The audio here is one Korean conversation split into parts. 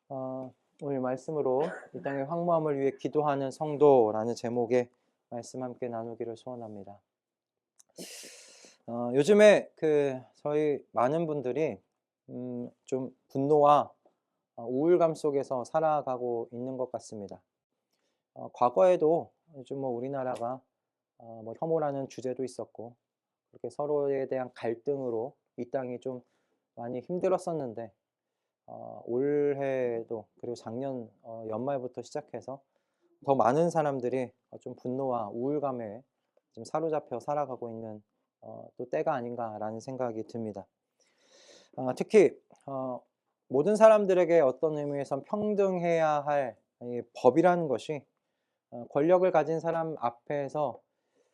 오늘 말씀으로 이 땅의 황무함을 위해 기도하는 성도라는 제목의 말씀 함께 나누기를 소원합니다. 요즘에 저희 많은 분들이 좀 분노와 우울감 속에서 살아가고 있는 것 같습니다. 과거에도 요즘 우리나라가 혐오라는 주제도 있었고 그렇게 서로에 대한 갈등으로 이 땅이 좀 많이 힘들었었는데 올해도 그리고 작년 연말부터 시작해서 더 많은 사람들이 좀 분노와 우울감에 좀 사로잡혀 살아가고 있는 또 때가 아닌가라는 생각이 듭니다. 특히 모든 사람들에게 어떤 의미에선 평등해야 할 이 법이라는 것이 권력을 가진 사람 앞에서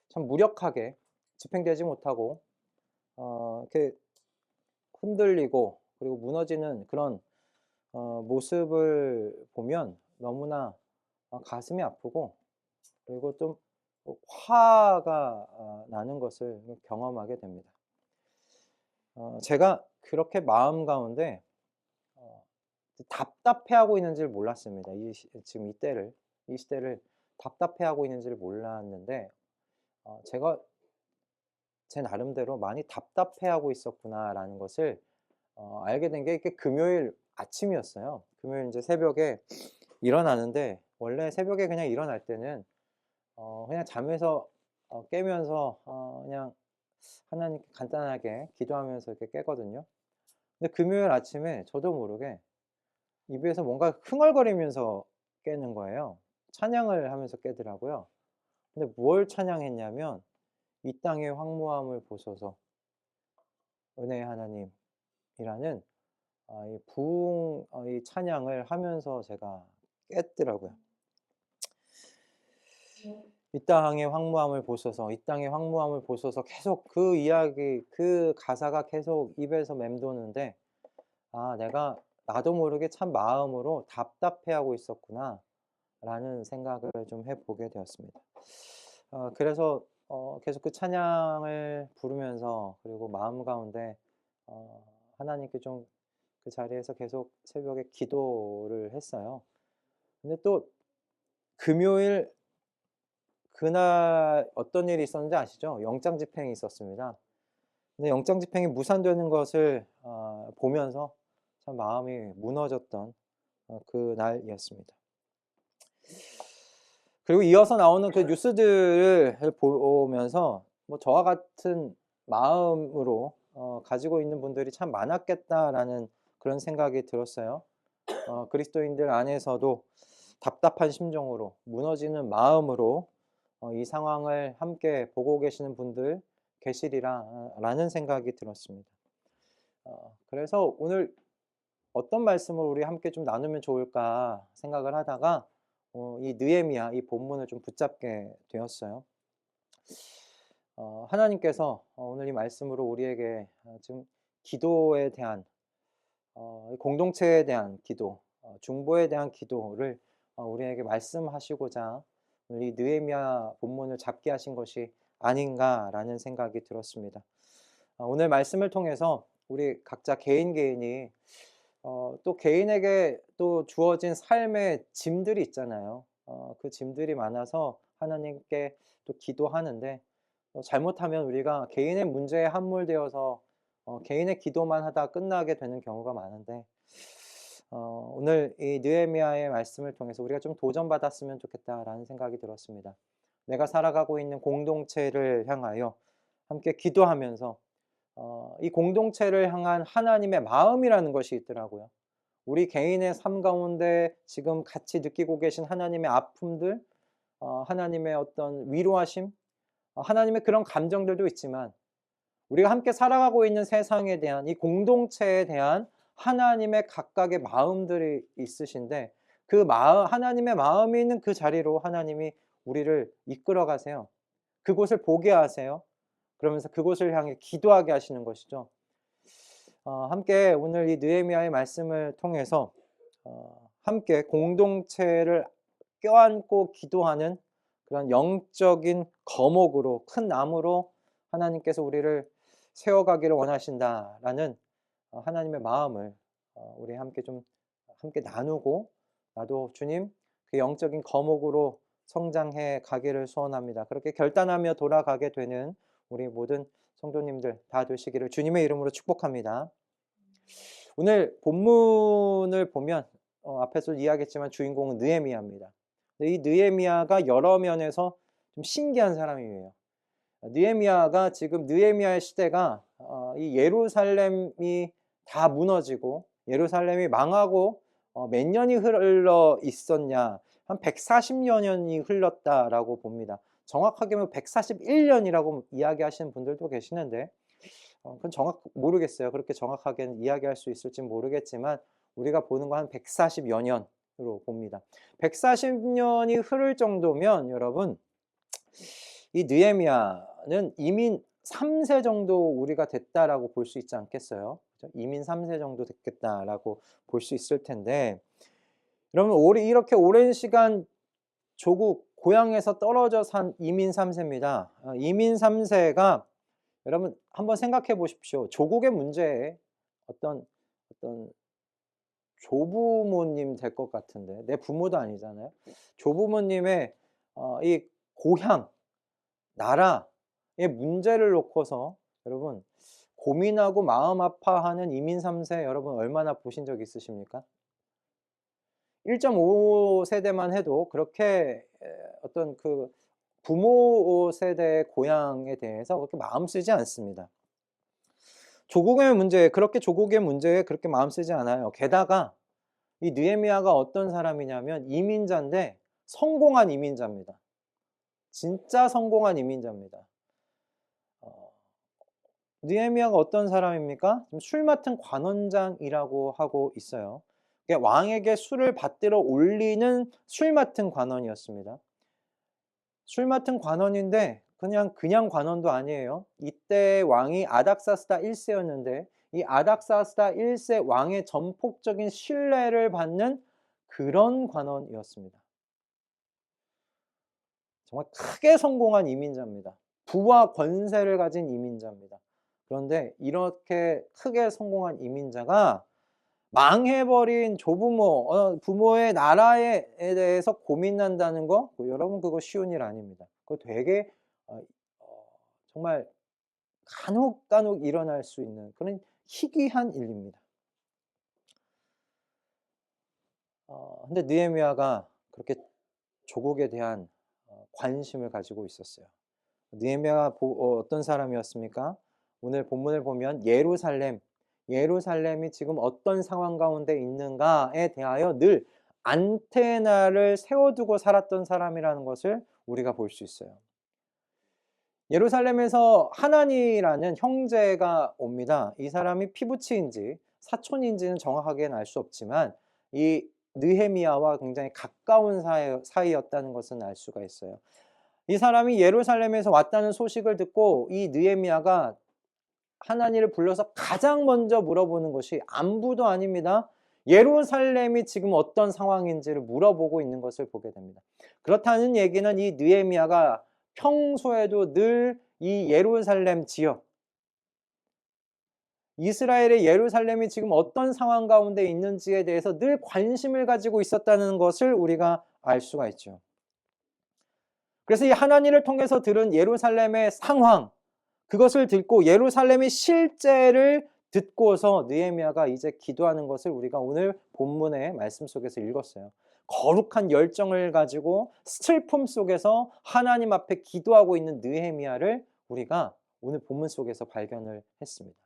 참 무력하게 집행되지 못하고 이렇게 흔들리고 그리고 무너지는 그런 모습을 보면 너무나 가슴이 아프고 그리고 좀 화가 나는 것을 경험하게 됩니다. 제가 그렇게 마음 가운데 어 답답해하고 있는 줄 몰랐습니다. 지금 이 시대를 답답해하고 있는 줄 몰랐는데 제가 제 나름대로 '많이 답답해하고 있었구나.'라는 것을 알게 된 게 금요일 아침이었어요. 금요일 인제 새벽에 일어나는데 원래 새벽에 그냥 일어날 때는 그냥 잠에서 깨면서 그냥 하나님께 간단하게 기도하면서 이렇게 깨거든요. 근데 금요일 아침에 저도 모르게 입에서 뭔가 흥얼거리면서 깨는 거예요. 찬양을 하면서 깨더라고요. 근데 뭘 찬양했냐면 "이 땅의 황무함을 보소서 은혜의 하나님"이라는 이 부흥 이 찬양을 하면서 제가 깼더라고요. "이 땅의 황무함을 보소서, 이 땅의 황무함을 보소서." 계속 그 이야기 그 가사가 계속 입에서 맴도는데 '아 내가 나도 모르게 참 마음으로 답답해하고 있었구나.'라는 생각을 좀 해 보게 되었습니다. 그래서 계속 그 찬양을 부르면서 그리고 마음 가운데 하나님께 좀 그 자리에서 계속 새벽에 기도를 했어요. 근데 또 금요일 그날 어떤 일이 있었는지 아시죠? 영장 집행이 있었습니다. 근데 영장 집행이 무산되는 것을 보면서 참 마음이 무너졌던 그날이었습니다. 그리고 이어서 나오는 그 뉴스들을 보면서 저와 같은 마음으로 가지고 있는 분들이 참 많았겠다라는 그런 생각이 들었어요. 그리스도인들 안에서도 답답한 심정으로 무너지는 마음으로 이 상황을 함께 보고 계시는 분들 계시리라 라는 생각이 들었습니다. 그래서 오늘 어떤 말씀을 우리 함께 좀 나누면 좋을까 생각을 하다가 이 느헤미야 이 본문을 좀 붙잡게 되었어요. 하나님께서 오늘 이 말씀으로 우리에게 지금 기도에 대한 공동체에 대한 기도, 중보에 대한 기도를 우리에게 말씀하시고자 오늘 이 느헤미야 본문을 잡게 하신 것이 아닌가라는 생각이 들었습니다. 오늘 말씀을 통해서 우리 각자 개인이 또 개인에게 또 주어진 삶의 짐들이 있잖아요. 그 짐들이 많아서 하나님께 또 기도하는데 잘못하면 우리가 개인의 문제에 함몰되어서 개인의 기도만 하다 끝나게 되는 경우가 많은데 오늘 이 느헤미야의 말씀을 통해서 우리가 좀 도전받았으면 좋겠다라는 생각이 들었습니다. 내가 살아가고 있는 공동체를 향하여 함께 기도하면서 이 공동체를 향한 하나님의 마음이라는 것이 있더라고요. 우리 개인의 삶 가운데 지금 같이 느끼고 계신 하나님의 아픔들, 하나님의 어떤 위로하심, 하나님의 그런 감정들도 있지만 우리가 함께 살아가고 있는 세상에 대한 이 공동체에 대한 하나님의 각각의 마음들이 있으신데 그 마음 하나님의 마음이 있는 그 자리로 하나님이 우리를 이끌어 가세요. 그곳을 보게 하세요. 그러면서 그곳을 향해 기도하게 하시는 것이죠. 함께 오늘 이 느헤미야의 말씀을 통해서 함께 공동체를 껴안고 기도하는 그런 영적인 거목으로 큰 나무로 하나님께서 우리를 세워가기를 원하신다라는 하나님의 마음을 우리 함께 좀 함께 나누고 나도 주님 그 영적인 거목으로 성장해 가기를 소원합니다. 그렇게 결단하며 돌아가게 되는 우리 모든 성도님들 다 되시기를 주님의 이름으로 축복합니다. 오늘 본문을 보면 앞에서 이야기했지만 주인공은 느헤미야입니다. 이 느헤미야가 여러 면에서 좀 신기한 사람이에요. 느헤미야가 지금 느헤미야의 시대가 이 예루살렘이 다 무너지고 예루살렘이 망하고 몇 년이 흘러 있었냐, 한 140여 년이 흘렀다라고 봅니다. 정확하게 141년이라고 이야기하시는 분들도 계시는데 그건 모르겠어요. 그렇게 정확하게는 이야기할 수 있을지 모르겠지만 우리가 보는 거 한 140여 년으로 봅니다. 140년이 흐를 정도면 여러분 이 느헤미야는 이민 3세 정도 우리가 됐다라고 볼 수 있지 않겠어요? 그죠? 이민 3세 정도 됐겠다라고 볼 수 있을 텐데 여러분 이렇게 오랜 시간 조국 고향에서 떨어져 산 이민 3세입니다. 이민 3세가 여러분 한번 생각해 보십시오. 조국의 문제에 어떤 조부모님 될 것 같은데 내 부모도 아니잖아요. 조부모님의 이 고향, 나라의 문제를 놓고서 여러분 고민하고 마음 아파하는 이민 3세 여러분 얼마나 보신 적 있으십니까? 1.5 세대만 해도 그렇게 어떤 그 부모 세대의 고향에 대해서 그렇게 마음 쓰지 않습니다. 조국의 문제에 그렇게 마음 쓰지 않아요. 게다가 이 느헤미야가 어떤 사람이냐면 이민자인데 성공한 이민자입니다. 진짜 성공한 이민자입니다. 느헤미야가 어떤 사람입니까? 술 맡은 관원장이라고 하고 있어요. 그러니까 왕에게 술을 받들어 올리는 술 맡은 관원이었습니다. 술 맡은 관원인데 그냥 관원도 아니에요. 이때 왕이 아닥사스다 1세였는데 이 아닥사스다 1세 왕의 전폭적인 신뢰를 받는 그런 관원이었습니다. 정말 크게 성공한 이민자입니다. 부와 권세를 가진 이민자입니다. 그런데 이렇게 크게 성공한 이민자가 망해버린 조부모, 부모의 나라에 대해서 고민한다는 거, 여러분 그거 쉬운 일 아닙니다. 그거 되게 정말 간혹 일어날 수 있는 그런 희귀한 일입니다. 근데 느헤미야가 그렇게 조국에 대한 관심을 가지고 있었어요. 느헤미야가 어떤 사람이었습니까? 오늘 본문을 보면 예루살렘이 지금 어떤 상황 가운데 있는가에 대하여 늘 안테나를 세워두고 살았던 사람이라는 것을 우리가 볼 수 있어요. 예루살렘에서 하나니라는 형제가 옵니다. 이 사람이 피부치인지 사촌인지는 정확하게는 알 수 없지만 이 느헤미야와 굉장히 가까운 사이였다는 것은 알 수가 있어요. 이 사람이 예루살렘에서 왔다는 소식을 듣고 이 느헤미야가 하나니를 불러서 가장 먼저 물어보는 것이 안부도 아닙니다. 예루살렘이 지금 어떤 상황인지를 물어보고 있는 것을 보게 됩니다. 그렇다는 얘기는 이 느헤미야가 평소에도 늘 이 예루살렘 지역, 이스라엘의 예루살렘이 지금 어떤 상황 가운데 있는지에 대해서 늘 관심을 가지고 있었다는 것을 우리가 알 수가 있죠. 그래서 이 하나니를 통해서 들은 예루살렘의 상황, 그것을 듣고 예루살렘의 실제를 듣고서 느헤미야가 이제 기도하는 것을 우리가 오늘 본문의 말씀 속에서 읽었어요. 거룩한 열정을 가지고 슬픔 속에서 하나님 앞에 기도하고 있는 느헤미야를 우리가 오늘 본문 속에서 발견을 했습니다.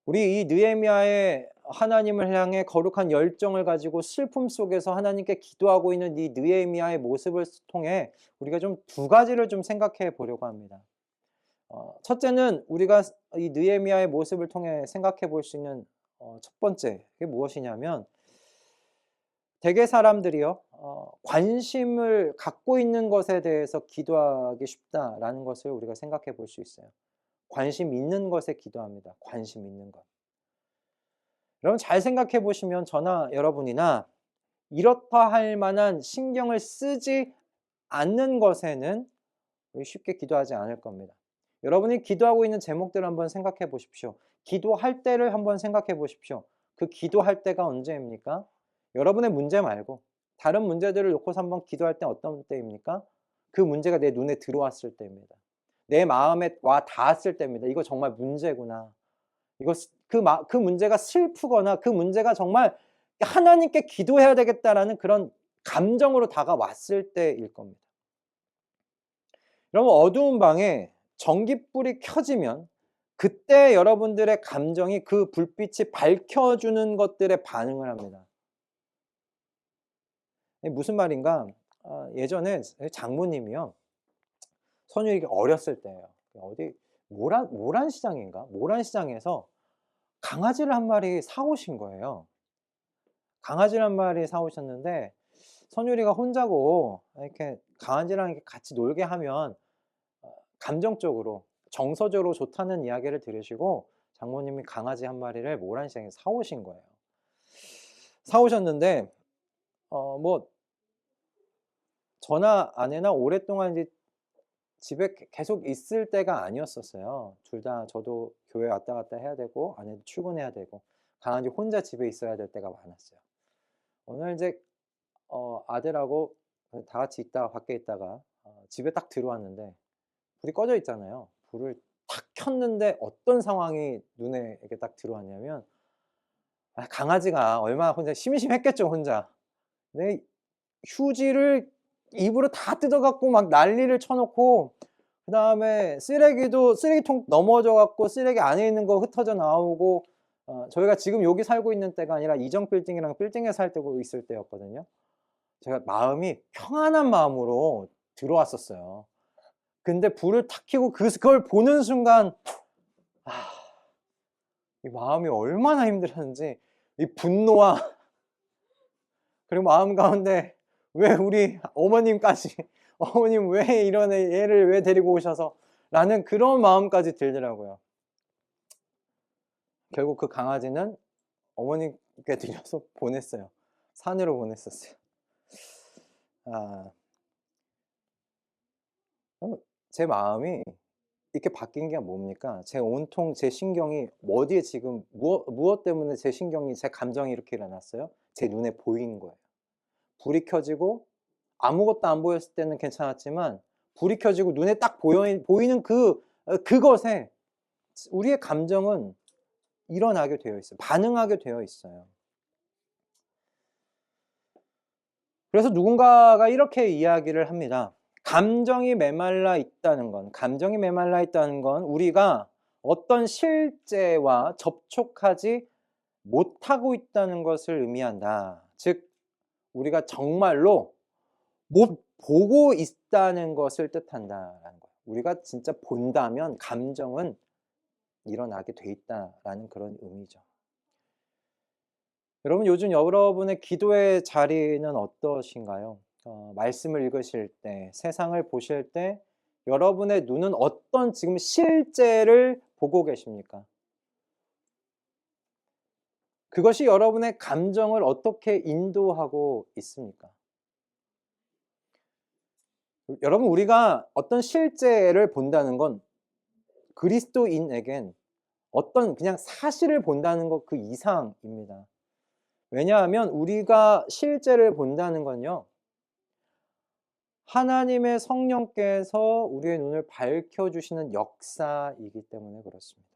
우리 이 느헤미야의 하나님을 향해 거룩한 열정을 가지고 슬픔 속에서 하나님께 기도하고 있는 이 느헤미야의 모습을 통해 우리가 좀 두 가지를 좀 생각해 보려고 합니다. 첫째는 우리가 이 느헤미야의 모습을 통해 생각해 볼 수 있는 첫 번째 그게 무엇이냐면 대개 사람들이요 관심을 갖고 있는 것에 대해서 기도하기 쉽다라는 것을 우리가 생각해 볼 수 있어요. 관심 있는 것에 기도합니다. 관심 있는 것. 여러분 잘 생각해 보시면 저나 여러분이나 이렇다 할 만한 신경을 쓰지 않는 것에는 우리 쉽게 기도하지 않을 겁니다. 여러분이 기도하고 있는 제목들을 한번 생각해 보십시오. 기도할 때를 한번 생각해 보십시오. 그 기도할 때가 언제입니까? 여러분의 문제 말고 다른 문제들을 놓고서 한번 기도할 때 어떤 때입니까? 그 문제가 내 눈에 들어왔을 때입니다. 내 마음에 와 닿았을 때입니다. 이거 정말 문제구나. 이거 그 문제가 슬프거나 그 문제가 정말 하나님께 기도해야 되겠다라는 그런 감정으로 다가왔을 때일 겁니다. 여러분, 어두운 방에 전깃불이 켜지면 그때 여러분들의 감정이 그 불빛이 밝혀주는 것들에 반응을 합니다. 무슨 말인가? 예전에 장모님이요, 선율이 어렸을 때예요. 어디 모란시장인가? 모란시장에서 강아지를 한 마리 사오신 거예요. 강아지를 한 마리 사오셨는데 선율이가 혼자고 이렇게 강아지랑 이렇게 같이 놀게 하면 감정적으로 정서적으로 좋다는 이야기를 들으시고 장모님이 강아지 한 마리를 모란시장에서 사오신 거예요. 사오셨는데 뭐 저나 아내나 오랫동안 이제 집에 계속 있을 때가 아니었었어요. 둘 다, 저도 교회 왔다 갔다 해야 되고 아내도 출근해야 되고 강아지 혼자 집에 있어야 될 때가 많았어요. 오늘 이제 아들하고 다 같이 있다가 밖에 있다가 집에 딱 들어왔는데 불이 꺼져 있잖아요. 불을 탁 켰는데 어떤 상황이 눈에 이렇게 딱 들어왔냐면, 강아지가 얼마나 혼자 심심했겠죠, 혼자. 근데 휴지를 입으로 다 뜯어 갖고 막 난리를 쳐 놓고, 그다음에 쓰레기통 넘어져 갖고 쓰레기 안에 있는 거 흩어져 나오고, 저희가 지금 여기 살고 있는 때가 아니라 이전 빌딩이랑 빌딩에 살 때고 있을 때였거든요. 제가 마음이 평안한 마음으로 들어왔었어요. 근데 불을 탁 켜고 그걸 보는 순간 이 마음이 얼마나 힘들었는지, 이 분노와 그리고 마음 가운데 왜 우리 어머님까지 어머님 왜 이런 애를 왜 데리고 오셔서 라는 그런 마음까지 들더라고요. 결국 그 강아지는 어머님께 드려서 보냈어요. 산으로 보냈었어요. 제 마음이 이렇게 바뀐 게 뭡니까? 제 온통 제 신경이 어디에 지금 무엇 때문에 제 신경이, 제 감정이 이렇게 일어났어요? 제 눈에 보이는 거예요. 불이 켜지고 아무것도 안 보였을 때는 괜찮았지만 불이 켜지고 눈에 딱 보이는 그것에 우리의 감정은 일어나게 되어 있어요. 반응하게 되어 있어요. 그래서 누군가가 이렇게 이야기를 합니다. 감정이 메말라 있다는 건 우리가 어떤 실제와 접촉하지 못하고 있다는 것을 의미한다. 즉, 우리가 정말로 못 보고 있다는 것을 뜻한다라는 거예요. 우리가 진짜 본다면 감정은 일어나게 돼 있다라는 그런 의미죠. 여러분, 요즘 여러분의 기도의 자리는 어떠신가요? 말씀을 읽으실 때, 세상을 보실 때 여러분의 눈은 어떤 지금 실제를 보고 계십니까? 그것이 여러분의 감정을 어떻게 인도하고 있습니까? 여러분, 우리가 어떤 실제를 본다는 건 그리스도인에겐 어떤 그냥 사실을 본다는 것 그 이상입니다. 왜냐하면 우리가 실제를 본다는 건요, 하나님의 성령께서 우리의 눈을 밝혀주시는 역사이기 때문에 그렇습니다.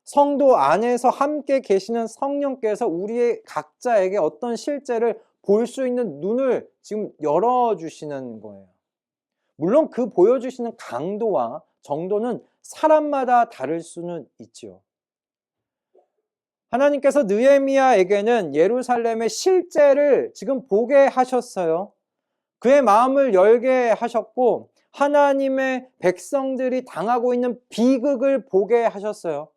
성도 안에서 함께 계시는 성령께서 우리의 각자에게 어떤 실제를 볼 수 있는 눈을 지금 열어주시는 거예요. 물론 그 보여주시는 강도와 정도는 사람마다 다를 수는 있죠. 하나님께서 느헤미야에게는 예루살렘의 실제를 지금 보게 하셨어요. 그의 마음을 열게 하셨고 하나님의 백성들이 당하고 있는 비극을 보게 하셨어요.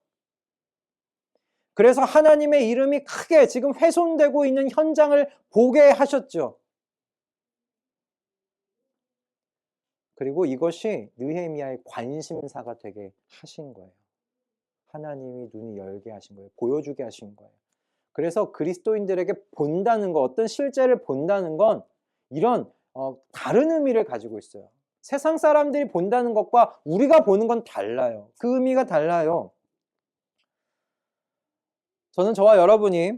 그래서 하나님의 이름이 크게 지금 훼손되고 있는 현장을 보게 하셨죠. 그리고 이것이 느헤미야의 관심사가 되게 하신 거예요. 하나님이 눈이 열게 하신 거예요. 보여주게 하신 거예요. 그래서 그리스도인들에게 본다는 것, 어떤 실제를 본다는 건 이런 다른 의미를 가지고 있어요. 세상 사람들이 본다는 것과 우리가 보는 건 달라요. 그 의미가 달라요. 저는 저와 여러분이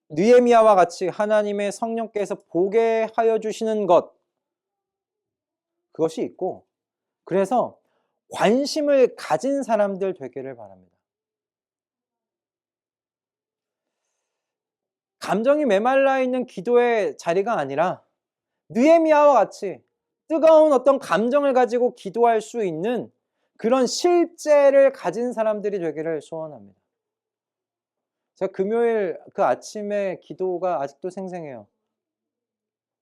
느헤미야와 같이 하나님의 성령께서 보게 하여 주시는 것, 그것이 있고, 그래서 관심을 가진 사람들 되기를 바랍니다. 감정이 메말라 있는 기도의 자리가 아니라 느헤미야와 같이 뜨거운 어떤 감정을 가지고 기도할 수 있는 그런 실제를 가진 사람들이 되기를 소원합니다. 제가 금요일 그 아침에 기도가 아직도 생생해요.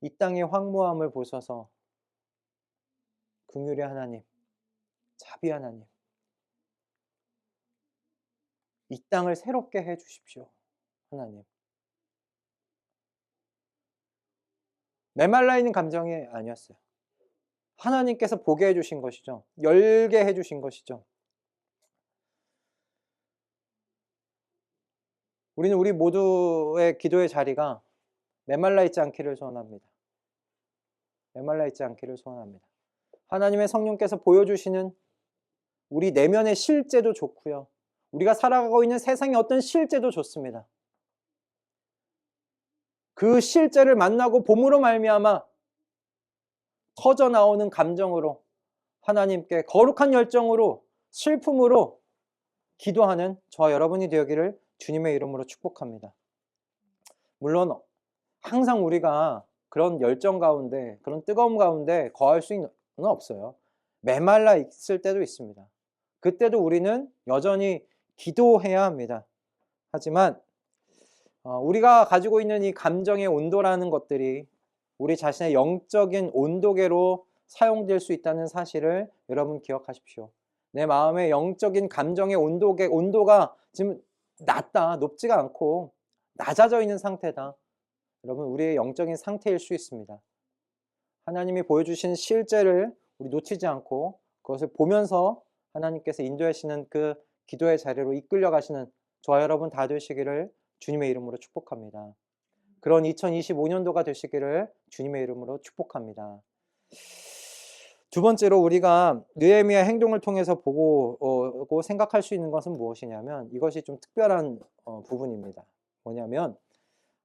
이 땅의 황무함을 보셔서 긍휼의 하나님, 자비 하나님, 이 땅을 새롭게 해 주십시오. 하나님. 메말라 있는 감정이 아니었어요. 하나님께서 보게 해 주신 것이죠. 열게 해 주신 것이죠. 우리는 우리 모두의 기도의 자리가 메말라 있지 않기를 소원합니다. 메말라 있지 않기를 소원합니다. 하나님의 성령께서 보여주시는 우리 내면의 실제도 좋고요. 우리가 살아가고 있는 세상의 어떤 실제도 좋습니다. 그 실제를 만나고 봄으로 말미암아 터져 나오는 감정으로 하나님께 거룩한 열정으로 슬픔으로 기도하는 저와 여러분이 되기를 주님의 이름으로 축복합니다. 물론 항상 우리가 그런 열정 가운데, 그런 뜨거움 가운데 거할 수는 없어요. 메말라 있을 때도 있습니다. 그때도 우리는 여전히 기도해야 합니다. 하지만 우리가 가지고 있는 이 감정의 온도라는 것들이 우리 자신의 영적인 온도계로 사용될 수 있다는 사실을 여러분 기억하십시오. 내 마음의 영적인 감정의 온도가 지금 낮다, 높지가 않고 낮아져 있는 상태다. 여러분, 우리의 영적인 상태일 수 있습니다. 하나님이 보여주신 실제를 우리 놓치지 않고 그것을 보면서 하나님께서 인도하시는 그 기도의 자리로 이끌려 가시는 저와 여러분 다 되시기를 주님의 이름으로 축복합니다. 그런 2025년도가 되시기를 주님의 이름으로 축복합니다. 두 번째로 우리가 느헤미야 행동을 통해서 보고 생각할 수 있는 것은 무엇이냐면 이것이 좀 특별한 부분입니다. 뭐냐면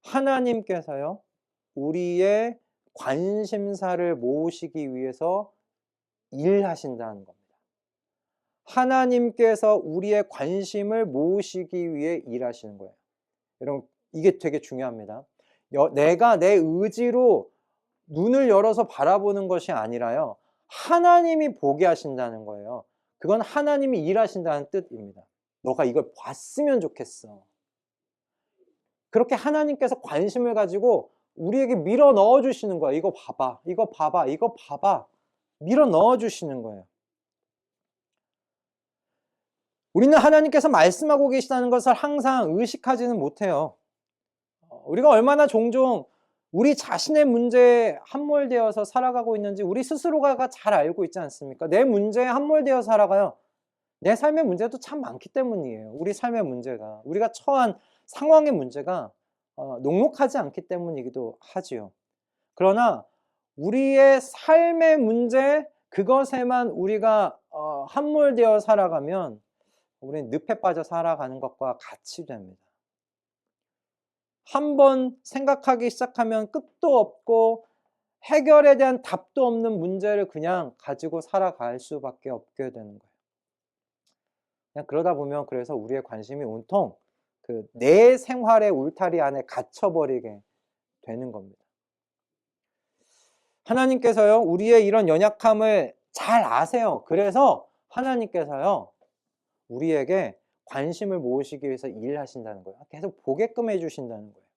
하나님께서요, 우리의 관심사를 모으시기 위해서 일하신다는 겁니다. 하나님께서 우리의 관심을 모으시기 위해 일하시는 거예요. 여러분, 이게 되게 중요합니다. 내가 내 의지로 눈을 열어서 바라보는 것이 아니라요, 하나님이 보게 하신다는 거예요. 그건 하나님이 일하신다는 뜻입니다. 너가 이걸 봤으면 좋겠어. 그렇게 하나님께서 관심을 가지고 우리에게 밀어 넣어 주시는 거예요. 이거 봐봐, 이거 봐봐, 이거 봐봐. 밀어 넣어 주시는 거예요. 우리는 하나님께서 말씀하고 계시다는 것을 항상 의식하지는 못해요. 우리가 얼마나 종종 우리 자신의 문제에 함몰되어서 살아가고 있는지 우리 스스로가 잘 알고 있지 않습니까? 내 문제에 함몰되어 살아가요. 내 삶의 문제도 참 많기 때문이에요. 우리 삶의 문제가, 우리가 처한 상황의 문제가 녹록하지 않기 때문이기도 하지요. 그러나 우리의 삶의 문제, 그것에만 우리가 함몰되어 살아가면 우리는 늪에 빠져 살아가는 것과 같이 됩니다. 한번 생각하기 시작하면 끝도 없고 해결에 대한 답도 없는 문제를 그냥 가지고 살아갈 수밖에 없게 되는 거예요. 그냥 그러다 보면 그래서 우리의 관심이 온통 그 내 생활의 울타리 안에 갇혀버리게 되는 겁니다. 하나님께서요, 우리의 이런 연약함을 잘 아세요. 그래서 하나님께서요, 우리에게 관심을 모으시기 위해서 일하신다는 거예요. 계속 보게끔 해주신다는 거예요.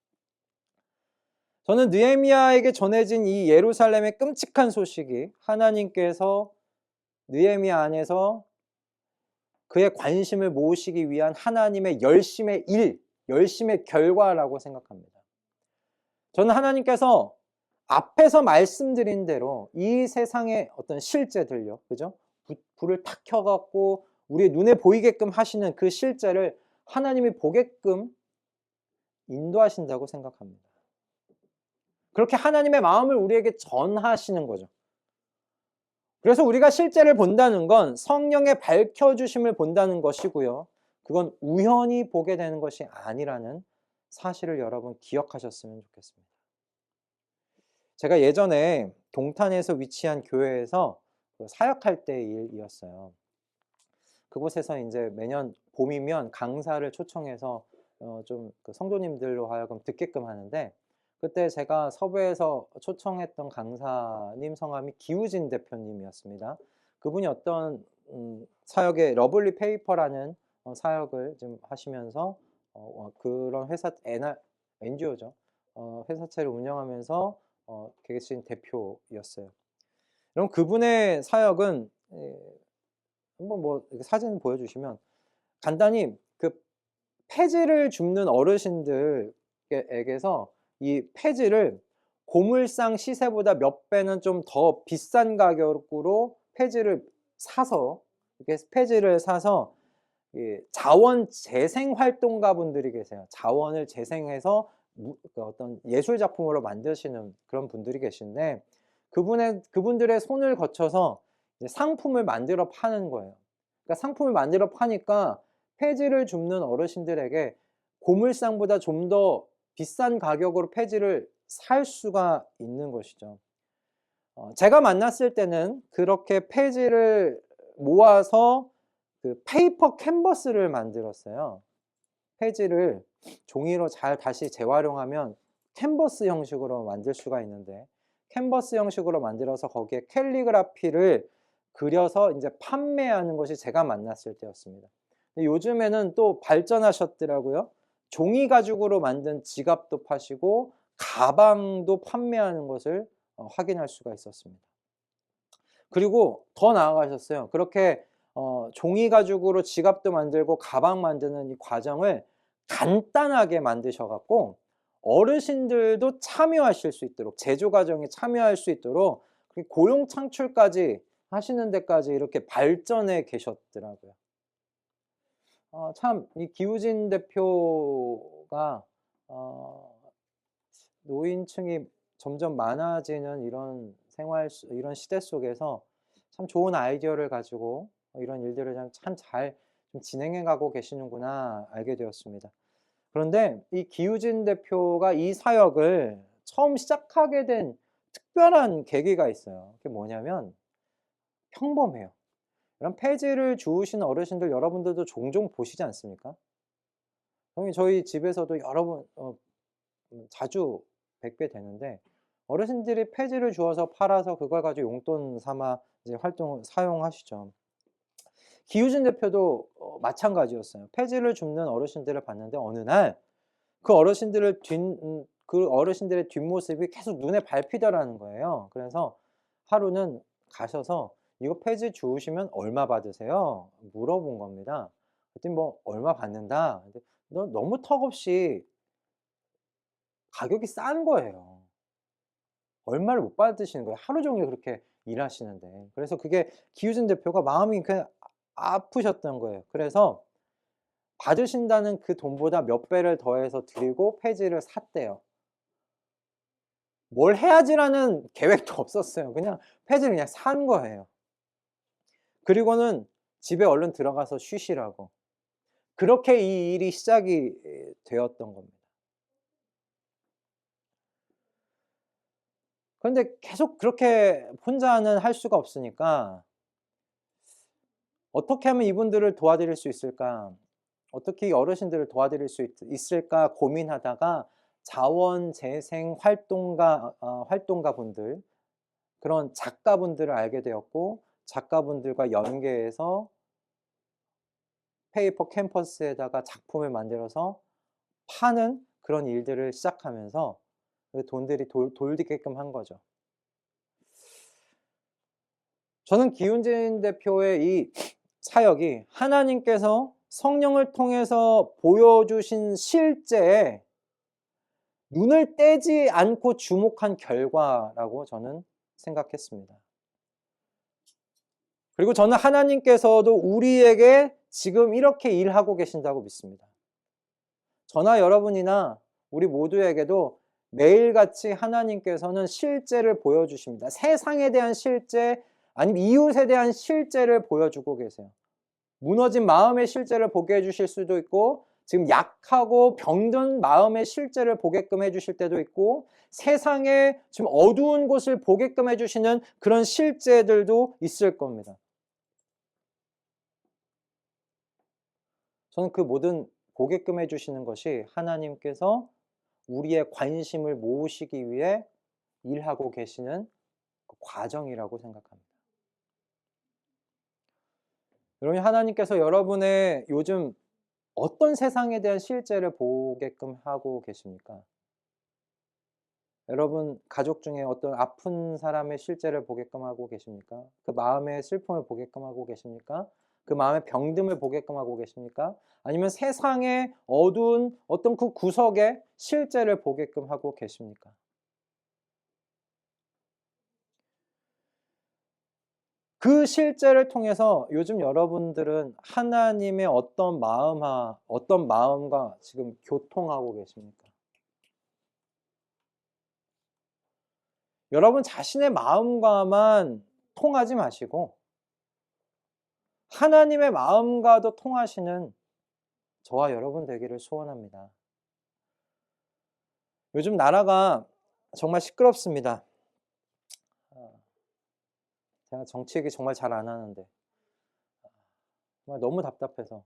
저는 느헤미야에게 전해진 이 예루살렘의 끔찍한 소식이 하나님께서 느헤미야 안에서 그의 관심을 모으시기 위한 하나님의 열심의 일, 열심의 결과라고 생각합니다. 저는 하나님께서 앞에서 말씀드린 대로 이 세상의 어떤 실제들요, 그죠? 불을 탁 켜갖고 우리의 눈에 보이게끔 하시는 그 실제를 하나님이 보게끔 인도하신다고 생각합니다. 그렇게 하나님의 마음을 우리에게 전하시는 거죠. 그래서 우리가 실제를 본다는 건 성령의 밝혀주심을 본다는 것이고요. 그건 우연히 보게 되는 것이 아니라는 사실을 여러분 기억하셨으면 좋겠습니다. 제가 예전에 동탄에서 위치한 교회에서 그 사역할 때의 일이었어요. 그곳에서 인제 매년 봄이면 강사를 초청해서 좀 그 성도님들로 하여금 듣게끔 하는데, 그때 제가 섭외해서 초청했던 강사님 성함이 기우진 대표님이었습니다. 그분이 어떤 사역의 러블리 페이퍼라는 사역을 좀 하시면서 그런 회사 NGO죠. 회사체를 운영하면서 계신 대표였어요. 그럼 그분의 사역은 한번 뭐 이렇게 사진 보여주시면 간단히 그 폐지를 줍는 어르신들에게서 이 폐지를 고물상 시세보다 몇 배는 좀 더 비싼 가격으로 폐지를 사서, 이렇게 폐지를 사서 이 자원 재생 활동가 분들이 계세요. 자원을 재생해서 그 어떤 예술 작품으로 만드시는 그런 분들이 계신데, 그분들의 손을 거쳐서 이제 상품을 만들어 파는 거예요. 그러니까 상품을 만들어 파니까 폐지를 줍는 어르신들에게 고물상보다 좀 더 비싼 가격으로 폐지를 살 수가 있는 것이죠. 제가 만났을 때는 그렇게 폐지를 모아서 그 페이퍼 캔버스를 만들었어요. 폐지를 종이로 잘 다시 재활용하면 캔버스 형식으로 만들 수가 있는데, 캔버스 형식으로 만들어서 거기에 캘리그라피를 그려서 인제 판매하는 것이 제가 만났을 때였습니다. 근데 요즘에는 또 발전하셨더라고요. 종이 가죽으로 만든 지갑도 파시고 가방도 판매하는 것을 확인할 수가 있었습니다. 그리고 더 나아가셨어요. 그렇게 종이 가죽으로 지갑도 만들고 가방 만드는 이 과정을 간단하게 만드셔 갖고 어르신들도 참여하실 수 있도록, 제조 과정에 참여할 수 있도록 고용 창출까지 하시는 데까지 이렇게 발전해 계셨더라고요. 참 이 기우진 대표가 노인층이 점점 많아지는 이런 시대 속에서 참 좋은 아이디어를 가지고 이런 일들을 참 잘 진행해 가고 계시는구나 알게 되었습니다. 그런데 이 기우진 대표가 이 사역을 처음 시작하게 된 특별한 계기가 있어요. 그게 뭐냐면 평범해요. 이런 폐지를 주우시는 어르신들 여러분들도 종종 보시지 않습니까? 저희 집에서도 여러 번 자주 뵙게 되는데, 어르신들이 폐지를 주워서 팔아서 그걸 가지고 용돈 삼아 이제 사용하시죠. 기우진 대표도 마찬가지였어요. 폐지를 줍는 어르신들을 봤는데 어느 날 그 어르신들의 뒷모습이 계속 눈에 밟히더라는 거예요. 그래서 하루는 가셔서 "이거 폐지 주우시면 얼마 받으세요?" 물어본 겁니다. 그랬더니 뭐 "얼마 받는다." 근데 너무 턱없이 가격이 싼 거예요. 얼마를 못 받으시는 거예요. 하루 종일 그렇게 일하시는데. 그래서 그게 기우진 대표가 마음이 그냥 아프셨던 거예요. 그래서 받으신다는 그 돈보다 몇 배를 더해서 드리고 폐지를 샀대요. 뭘 해야지라는 계획도 없었어요. 그냥 폐지를 그냥 산 거예요. 그리고는 집에 얼른 들어가서 쉬시라고. 그렇게 이 일이 시작이 되었던 겁니다. 그런데 계속 그렇게 혼자는 할 수가 없으니까 '어떻게 하면 이분들을 도와드릴 수 있을까? 어떻게 이 어르신들을 도와드릴 수 있을까?' 고민하다가 자원재생 활동가분들, 그런 작가분들을 알게 되었고, 작가분들과 연계해서 페이퍼 캔버스에다가 작품을 만들어서 파는 그런 일들을 시작하면서 그 돈들이 돌게끔 한 거죠. 저는 기훈진 대표의 이 사역이 하나님께서 성령을 통해서 보여주신 실제에 눈을 떼지 않고 주목한 결과라고 저는 생각했습니다. 그리고 저는 하나님께서도 우리에게 지금 이렇게 일하고 계신다고 믿습니다. 저나 여러분이나 우리 모두에게도 매일같이 하나님께서는 실제를 보여주십니다. 세상에 대한 실제, 아니면 이웃에 대한 실제를 보여주고 계세요. 무너진 마음의 실제를 보게 해주실 수도 있고, 지금 약하고 병든 마음의 실제를 보게끔 해주실 때도 있고, 세상의 좀 어두운 곳을 보게끔 해주시는 그런 실제들도 있을 겁니다. 저는 그 모든 보게끔 해주시는 것이 하나님께서 우리의 관심을 모으시기 위해 일하고 계시는 그 과정이라고 생각합니다. 여러분, 하나님께서 여러분의 요즘 어떤 세상에 대한 실제를 보게끔 하고 계십니까? 여러분 가족 중에 어떤 아픈 사람의 실제를 보게끔 하고 계십니까? 그 마음의 슬픔을 보게끔 하고 계십니까? 그 마음의 병듦을 보게끔 하고 계십니까? 아니면 세상의 어두운 어떤 그 구석에 실제를 보게끔 하고 계십니까? 그 실제를 통해서 요즘 여러분들은 하나님의 어떤 마음과 지금 교통하고 계십니까? 여러분 자신의 마음과만 통하지 마시고 하나님의 마음과도 통하시는 저와 여러분 되기를 소원합니다. 요즘 나라가 정말 시끄럽습니다. 제가 정치 얘기 정말 잘 안 하는데 정말 너무 답답해서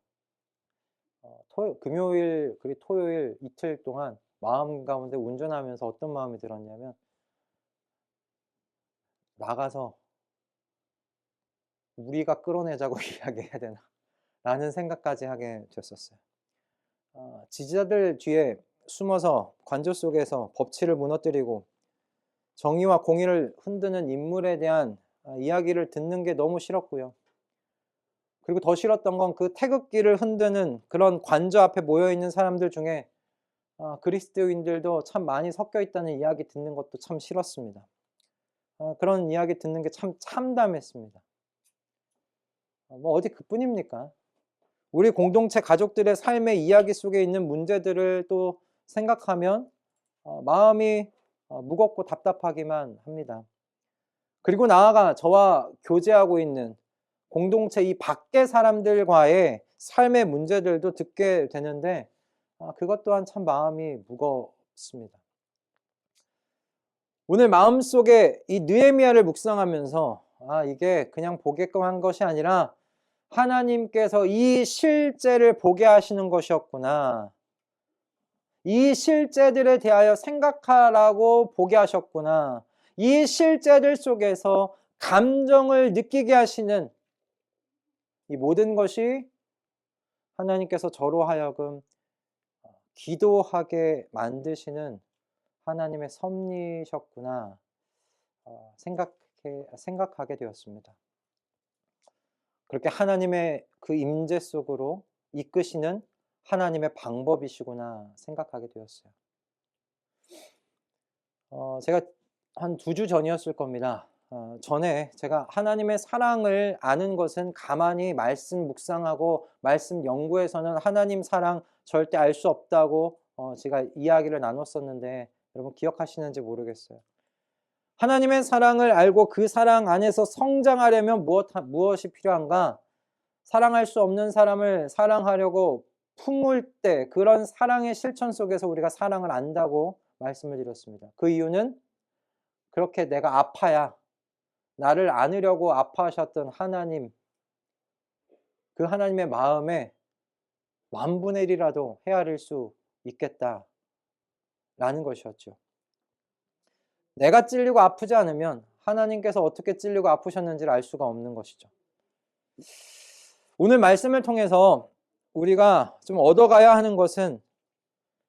금요일 그리고 토요일 이틀 동안 마음 가운데 운전하면서 어떤 마음이 들었냐면, 나가서 우리가 끌어내자고 이야기해야 되나 라는 생각까지 하게 됐었어요. 지지자들 뒤에 숨어서 관저 속에서 법치를 무너뜨리고 정의와 공의를 흔드는 인물에 대한 이야기를 듣는 게 너무 싫었고요. 그리고 더 싫었던 건 그 태극기를 흔드는 그런 관저 앞에 모여있는 사람들 중에 그리스도인들도 참 많이 섞여 있다는 이야기 듣는 것도 참 싫었습니다. 그런 이야기 듣는 게 참 참담했습니다. 뭐 어디 그뿐입니까? 우리 공동체 가족들의 삶의 이야기 속에 있는 문제들을 또 생각하면 마음이 무겁고 답답하기만 합니다. 그리고 나아가 저와 교제하고 있는 공동체 이 밖의 사람들과의 삶의 문제들도 듣게 되는데 그것 또한 참 마음이 무겁습니다. 오늘 마음속에 이 느헤미야를 묵상하면서 이게 그냥 보게끔 한 것이 아니라 하나님께서 이 실제를 보게 하시는 것이었구나. 이 실제들에 대하여 생각하라고 보게 하셨구나. 이 실제들 속에서 감정을 느끼게 하시는 이 모든 것이 하나님께서 저로 하여금 기도하게 만드시는 하나님의 섭리셨구나 생각하게 되었습니다. 그렇게 하나님의 그 임재 속으로 이끄시는 하나님의 방법이시구나 생각하게 되었어요. 제가 한 2주 전이었을 겁니다. 전에 제가 하나님의 사랑을 아는 것은 가만히 말씀 묵상하고 말씀 연구에서는 하나님 사랑 절대 알 수 없다고 제가 이야기를 나눴었는데 여러분 기억하시는지 모르겠어요. 하나님의 사랑을 알고 그 사랑 안에서 성장하려면 무엇이 필요한가? 사랑할 수 없는 사람을 사랑하려고 품을 때 그런 사랑의 실천 속에서 우리가 사랑을 안다고 말씀을 드렸습니다. 그 이유는 그렇게 내가 아파야 나를 안으려고 아파하셨던 하나님, 그 하나님의 마음에 10,000분의 1이라도 헤아릴 수 있겠다라는 것이었죠. 내가 찔리고 아프지 않으면 하나님께서 어떻게 찔리고 아프셨는지를 알 수가 없는 것이죠. 오늘 말씀을 통해서 우리가 좀 얻어가야 하는 것은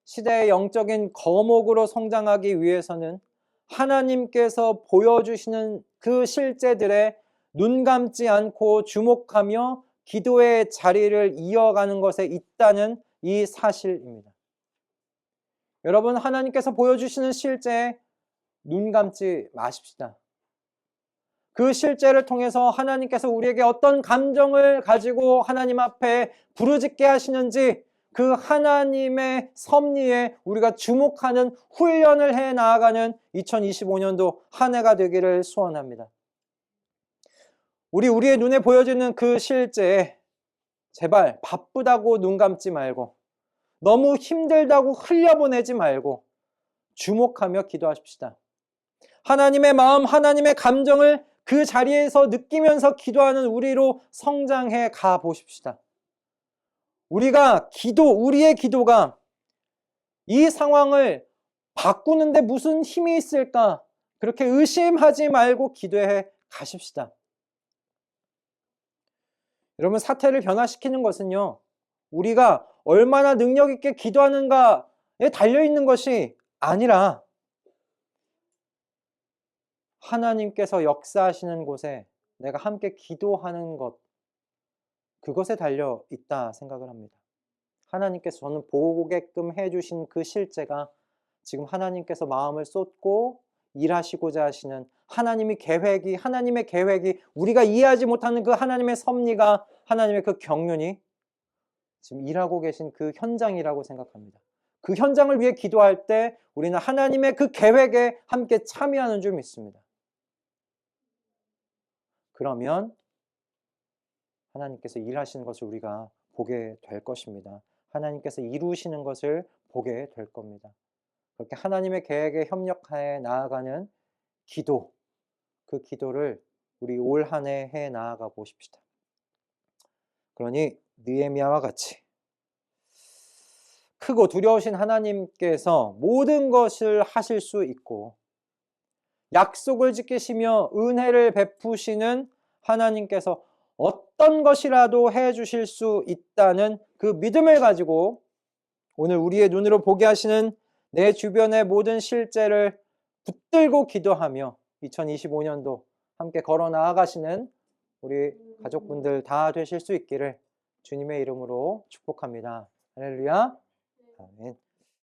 시대의 영적인 거목으로 성장하기 위해서는 하나님께서 보여주시는 그 실제들에 눈 감지 않고 주목하며 기도의 자리를 이어가는 것에 있다는 이 사실입니다. 여러분, 하나님께서 보여주시는 실제에 눈 감지 마십시다. 그 실제를 통해서 하나님께서 우리에게 어떤 감정을 가지고 하나님 앞에 부르짖게 하시는지 그 하나님의 섭리에 우리가 주목하는 훈련을 해 나아가는 2025년도 한 해가 되기를 소원합니다. 우리의 눈에 보여지는 그 실제에 제발 바쁘다고 눈 감지 말고, 너무 힘들다고 흘려보내지 말고 주목하며 기도하십시다. 하나님의 마음, 하나님의 감정을 그 자리에서 느끼면서 기도하는 우리로 성장해 가 보십시다. 우리의 기도가 이 상황을 바꾸는데 무슨 힘이 있을까? 그렇게 의심하지 말고 기도해 가십시다. 여러분, 사태를 변화시키는 것은요, 우리가 얼마나 능력 있게 기도하는가에 달려있는 것이 아니라 하나님께서 역사하시는 곳에 내가 함께 기도하는 것, 그것에 달려있다 생각을 합니다. 하나님께서 저는 보게끔 해주신 그 실제가 지금 하나님께서 마음을 쏟고 일하시고자 하시는 하나님의 계획이 우리가 이해하지 못하는 그 하나님의 섭리가, 하나님의 그 경륜이 지금 일하고 계신 그 현장이라고 생각합니다. 그 현장을 위해 기도할 때 우리는 하나님의 그 계획에 함께 참여하는 줄 믿습니다. 그러면 하나님께서 일하시는 것을 우리가 보게 될 것입니다. 하나님께서 이루시는 것을 보게 될 겁니다. 그렇게 하나님의 계획에 협력하여 나아가는 기도, 그 기도를 우리 올 한 해 해 나아가 보십시다. 그러니 느헤미야와 같이 크고 두려우신 하나님께서 모든 것을 하실 수 있고, 약속을 지키시며 은혜를 베푸시는 하나님께서 어떤 것이라도 해주실 수 있다는 그 믿음을 가지고 오늘 우리의 눈으로 보게 하시는 내 주변의 모든 실제를 붙들고 기도하며 2025년도 함께 걸어 나아가시는 우리 가족분들 다 되실 수 있기를 주님의 이름으로 축복합니다. 할렐루야. 아멘.